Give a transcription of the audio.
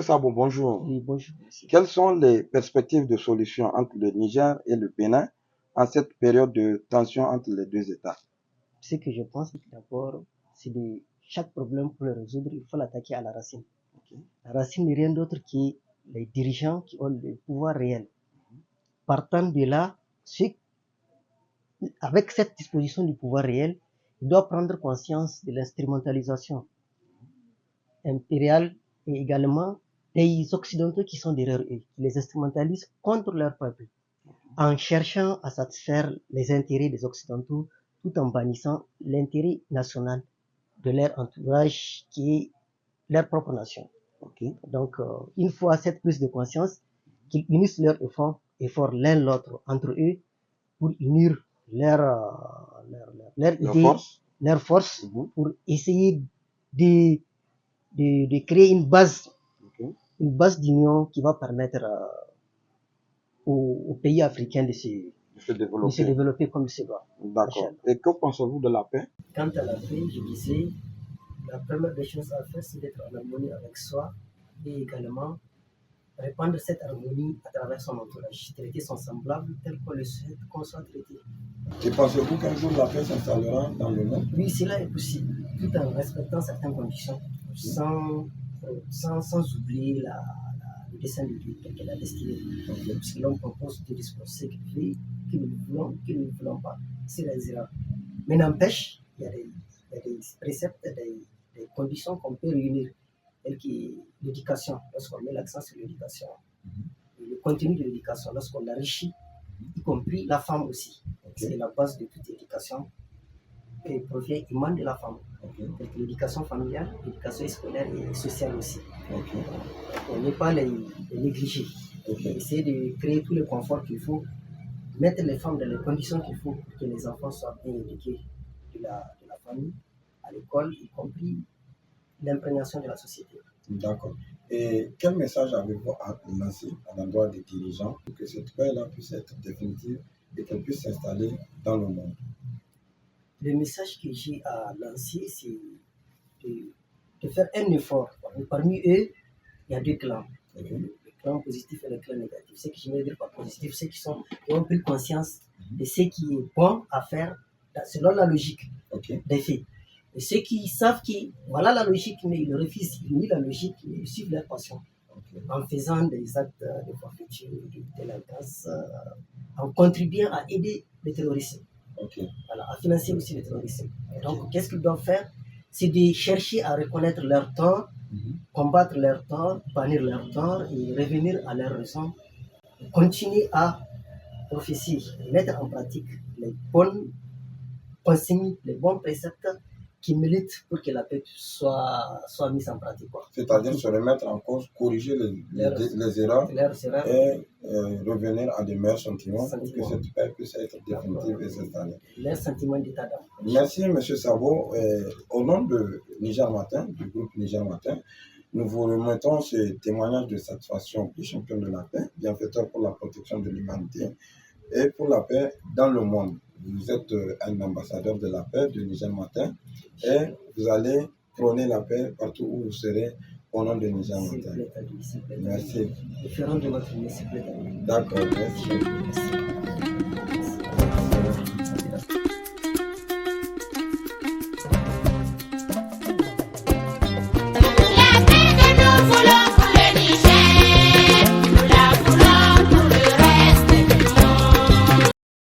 Monsieur Sabo, bonjour. Oui, bonjour, monsieur. Quelles sont les perspectives de solution entre le Niger et le Bénin en cette période de tension entre les deux États? Ce que je pense, d'abord, c'est de chaque problème pour le résoudre, il faut l'attaquer à la racine. La racine n'est rien d'autre que les dirigeants qui ont le pouvoir réel. Partant de là, avec cette disposition du pouvoir réel, il doit prendre conscience de l'instrumentalisation impériale et également des Occidentaux qui sont derrière eux, qui les instrumentalisent contre leur peuple, en cherchant à satisfaire les intérêts des Occidentaux tout en bannissant l'intérêt national de leur entourage qui est leur propre nation. Donc, une fois cette prise de conscience, qu'ils unissent leurs efforts l'un l'autre entre eux pour unir leur idée, leur force, pour essayer de créer une base d'union qui va permettre aux pays africains de se développer comme il se doit. D'accord. Et que pensez-vous de la paix? Quant à la paix, je disais, la première des choses à faire, c'est d'être en harmonie avec soi et également répandre cette harmonie à travers son entourage, traiter son semblable tel qu'on le souhaite qu'on soit traité. Et pensez-vous qu'un jour la paix s'installera dans le monde? Oui, cela est possible, tout en respectant certaines conditions, sans oublier le dessein de Dieu, tel qu'elle a destiné. Parce que l'homme propose de disposer que nous ne voulons pas. C'est les erreurs. Mais n'empêche, il y a des préceptes, des conditions qu'on peut réunir, telles que l'éducation, lorsqu'on met l'accent sur l'éducation, le contenu de l'éducation, lorsqu'on l'enrichit, y compris la femme aussi. C'est la base de toute éducation qui provient, émane de la femme. L'éducation familiale, l'éducation scolaire et sociale aussi. On n'est pas les négliger. Essayer de créer tout le confort qu'il faut, mettre les femmes dans les conditions qu'il faut pour que les enfants soient bien éduqués de la famille, à l'école, y compris l'imprégnation de la société. D'accord. Et quel message avez-vous à lancer à l'endroit des dirigeants pour que cette paix-là puisse être définitive et qu'elle puisse s'installer dans le monde? Le message que j'ai à lancer, c'est de faire un effort. Parmi eux, il y a deux clans. Le clan positif et le clan négatif. Ceux qui je veux dire par positif, ceux qui ont pris conscience de ce qui est bon à faire selon la logique des faits. Et ceux qui savent que voilà la logique, mais ils refusent, ils nient la logique, mais ils suivent leur passion. En faisant des actes de forfaiture, de délinquance, en contribuant à aider le terrorisme. Voilà, à financer aussi le terrorisme. Donc, qu'est-ce qu'ils doivent faire? C'est de chercher à reconnaître leur tort, combattre leur tort, bannir leur tort et revenir à leur raison. Continuer à prophétiser, mettre en pratique les bonnes consignes, les bons préceptes qui militent pour que la paix soit mise en pratique. C'est-à-dire se remettre en cause, corriger les erreurs et revenir à des meilleurs sentiments pour que cette paix puisse être définitive et s'installer. Les sentiments d'état d'âme. Merci, M. Sabo. Au nom de Niger Matin, du groupe Niger Matin, nous vous remettons ce témoignage de satisfaction du champion de la paix, bienfaiteur pour la protection de l'humanité et pour la paix dans le monde. Vous êtes un ambassadeur de la paix de Niger Matin et vous allez prôner la paix partout où vous serez au nom de Niger Matin. Merci. Différent de votre s'il vous plaît. D'accord, merci.